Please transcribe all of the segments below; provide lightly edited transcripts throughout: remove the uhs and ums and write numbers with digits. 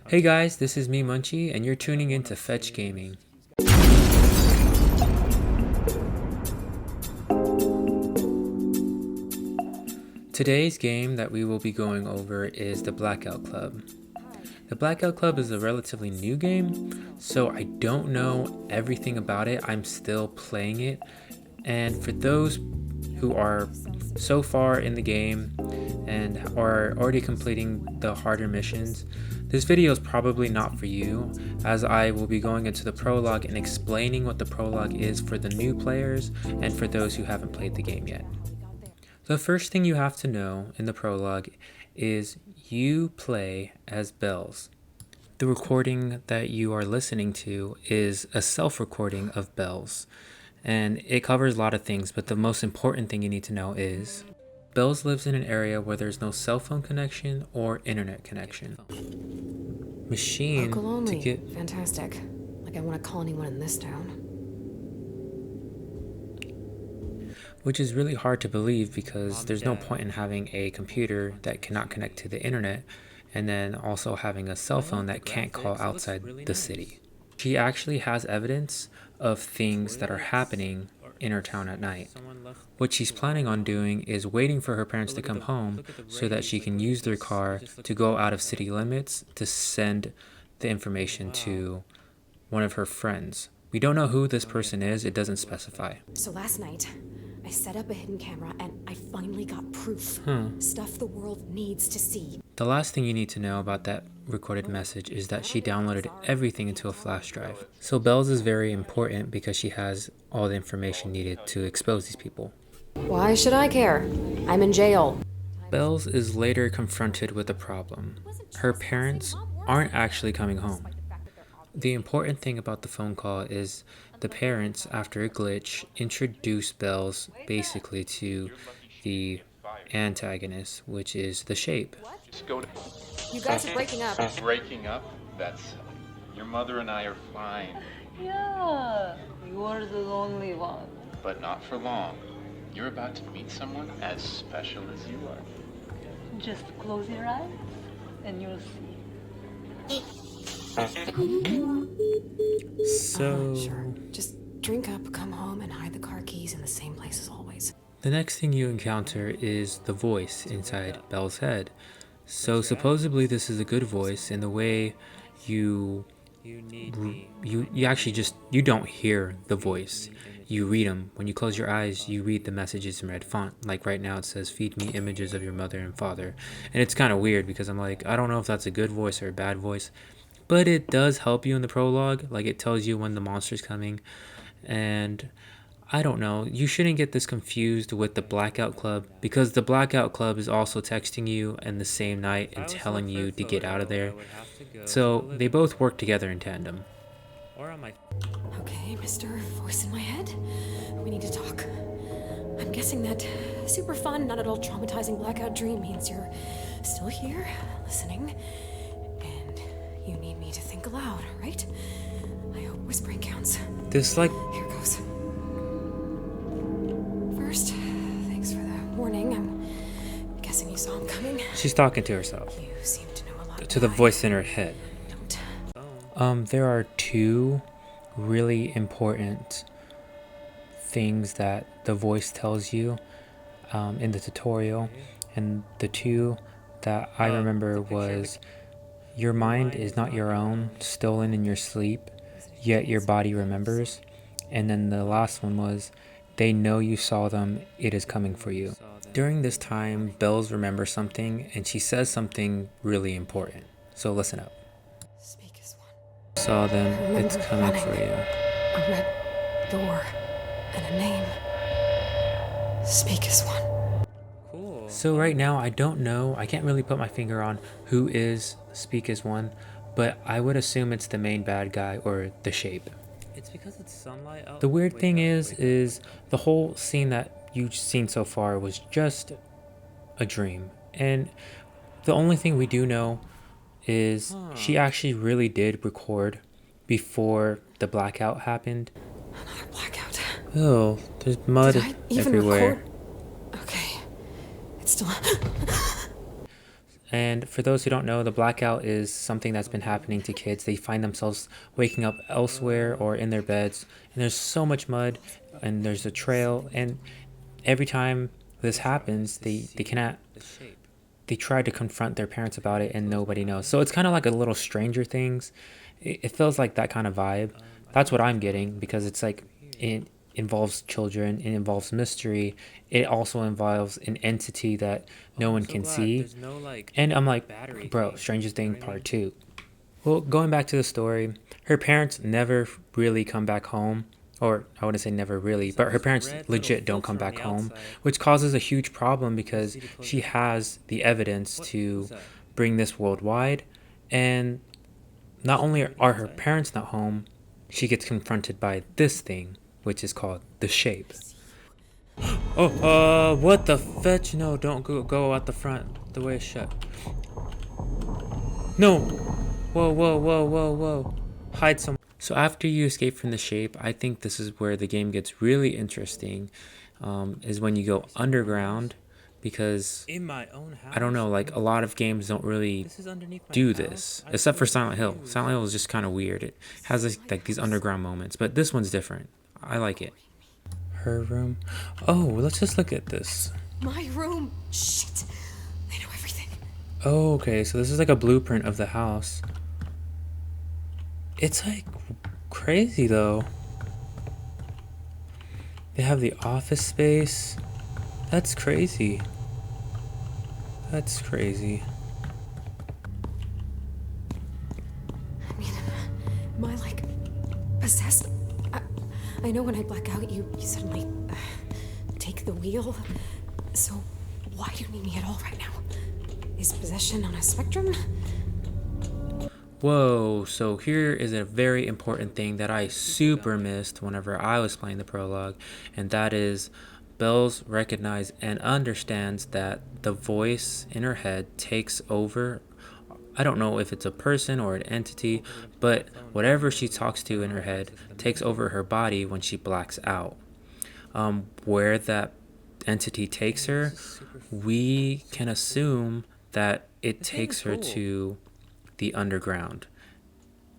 Hey guys, this is me Munchie, and you're tuning in to Fetch Gaming. Today's game that we will be going over is the Blackout Club. The Blackout Club is a relatively new game, so I don't know everything about it. I'm still playing it, and for those who are so far in the game and are already completing the harder missions, this video is probably not for you, as I will be going into the prologue and explaining what the prologue is for the new players and for those who haven't played the game yet. The first thing you have to know in the prologue is you play as Bells. The recording that you are listening to is a self-recording of Bells, and it covers a lot of things, but the most important thing you need to know is Bells lives in an area where there's no cell phone connection or internet connection. Machine Local only. to get Fantastic. Like I want to call anyone in this town. which is really hard to believe because there's no point in having a computer that cannot connect to the internet and then also having a cell phone that can't call outside the city. She actually has evidence of things that are happening in her town at night. What she's planning on doing is waiting for her parents to come home so that she can use their car to go out of city limits to send the information to one of her friends. We don't know who this person is, it doesn't specify. So last night, I set up a hidden camera and I finally got proof. Stuff the world needs to see. The last thing you need to know about that recorded message is that she downloaded everything into a flash drive. So Bells is very important because she has all the information needed to expose these people. Why should I care? I'm in jail. Bells is later confronted with a problem. Her parents aren't actually coming home. The important thing about the phone call is the parents, after a glitch, introduce Bells basically to the antagonist, which is the Shape. You guys are breaking up. Breaking up? That's... Your mother and I are fine, Yeah, you're the only one. but not for long. You're about to meet someone as special as you are. Just close your eyes and you'll see. So Sure. Just drink up, come home, and hide the car keys in the same place as always. the next thing you encounter is the voice inside Belle's head. So supposedly this is a good voice in the way you actually just, you don't hear the voice. You read them. When you close your eyes, you read the messages in red font. Like right now it says, "Feed me images of your mother and father." And it's kind of weird because I'm like, I don't know if that's a good voice or a bad voice. But it does help you in the prologue. Like it tells you when the monster's coming. And I don't know. You shouldn't get this confused with the Blackout Club, because the Blackout Club is also texting you in the same night and telling you to get out of there. So they both work together in tandem. Okay, Mr. Voice in my head. We need to talk. I'm guessing that super fun, not at all traumatizing blackout dream means you're still here, listening. And you need me to think aloud, right? I hope whispering counts. This like Here goes. First, thanks for the warning. I'm guessing you saw him coming. she's talking to herself, You seem to know a lot. to the voice in her head. Don't. There are two really important things that the voice tells you in the tutorial, and the two that I remember was, your mind is not your own, stolen in your sleep, yet your body remembers. And then the last one was, they know you saw them, it is coming for you. During this time, Bells remembers something, and she says something really important. So listen up. Speak as one. Saw them, it's Remember coming running. for you. A red door and a name. Speak as one. So right now, I don't know, I can't really put my finger on who is Speak as One, but I would assume it's the main bad guy or the Shape. It's because it's sunlight out. The weird thing is the whole scene that you've seen so far was just a dream. And the only thing we do know is she actually really did record before the blackout happened. Another blackout. Oh, there's mud Did I even everywhere. record? Okay. It's still. And for those who don't know, the blackout is something that's been happening to kids. They find themselves waking up elsewhere or in their beds, and there's so much mud, and there's a trail, and every time this happens, they cannot. They try to confront their parents about it, and nobody knows. So it's kind of like a little Stranger Things. It feels like that kind of vibe. That's what I'm getting, because it's like it involves children, it involves mystery, it also involves an entity that no one can see. And I'm like, bro, Stranger Thing Part 2. Well, going back to the story, her parents never really come back home. Or I wouldn't say never really, but her parents legit don't come back home, which causes a huge problem because she has the evidence to bring this worldwide. And not only are her parents not home, she gets confronted by this thing, which is called the Shape. Oh, what the fetch? No, don't go out the front. The way it's shut. No! Whoa. Hide somewhere. So after you escape from the Shape, I think this is where the game gets really interesting, is when you go underground, because In my own house. I don't know, like a lot of games don't really This is underneath my do house. this, except for Silent Hill. Silent Hill is just kind of weird. It has like these underground moments, but this one's different. I like it. Her room. Oh, let's just look at this. My room. Shit. They know everything. Oh, okay, so this is like a blueprint of the house. It's like crazy though. They have the office space. That's crazy. That's crazy. I mean, am I like possessed? I know when I black out, you suddenly take the wheel. So why do you need me at all right now? Is possession on a spectrum? Whoa, so here is a very important thing that I super missed whenever I was playing the prologue, and that is Bells recognizes and understands that the voice in her head takes over. I don't know if it's a person or an entity, but whatever she talks to in her head takes over her body when she blacks out. Where that entity takes her, we can assume that it takes her to the underground.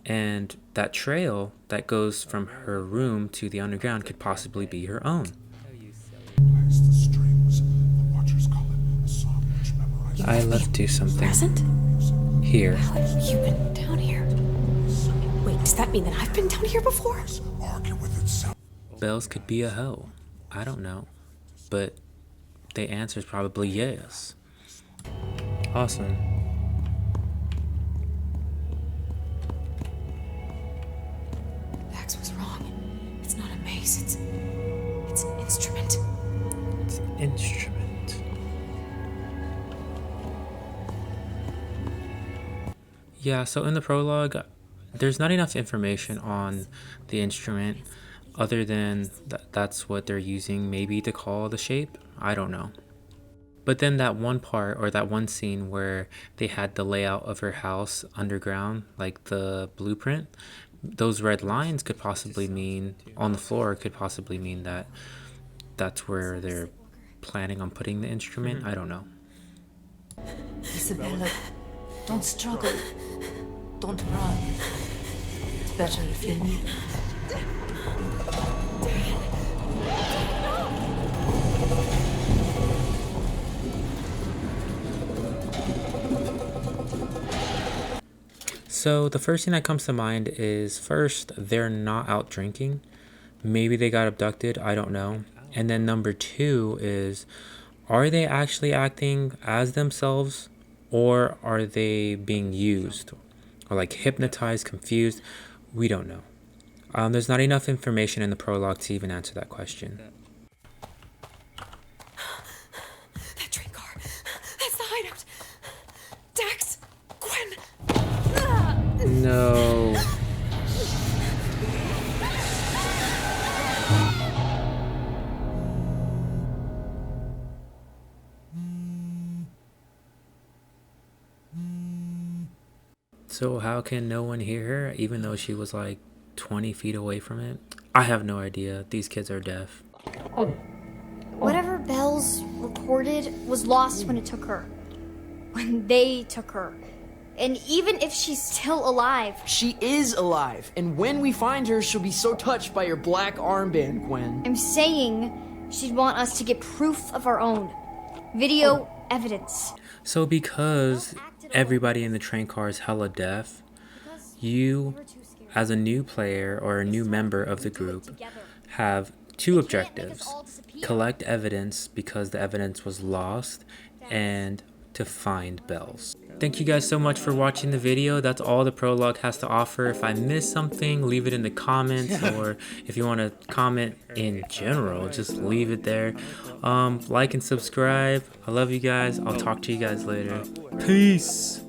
And that trail that goes from her room to the underground could possibly be her own. I left you something. Present? Here. How have you been down here? Wait, does that mean that I've been down here before? Bells could be a hoe. I don't know. But the answer is probably yes. Awesome. Vax was wrong. It's not a maze, it's an instrument. It's an instrument. Yeah, so in the prologue, there's not enough information on the instrument other than that's what they're using maybe to call the shape. I don't know. But then that one part or that one scene where they had the layout of her house underground, like the blueprint, those red lines could possibly mean, on the floor, could possibly mean that that's where they're planning on putting the instrument. I don't know. Isabella, don't struggle. Don't run. It's better if you leave. So the first thing that comes to mind is, first, they're not out drinking. Maybe they got abducted, I don't know. And then number two is, are they actually acting as themselves, or are they being used? Or like hypnotized, confused? We don't know. There's not enough information in the prologue to even answer that question. That train car. That's the hideout. Dax, Gwen. No. So how can no one hear her even though she was like 20 feet away from it? I have no idea. These kids are deaf. Whatever Bells recorded was lost when it took her. when they took her. And even if she's still alive... She is alive, and when we find her, she'll be so touched by your black armband, Gwen. I'm saying she'd want us to get proof of our own. Video evidence. So because everybody in the train car is hella deaf, you, as a new player or a new member of the group, have two objectives. Collect evidence because the evidence was lost, and to find bells. Thank you guys so much for watching the video. That's all the prologue has to offer. If I missed something, leave it in the comments, or if you want to comment in general, just leave it there. Like and subscribe. I love you guys. I'll talk to you guys later. Peace.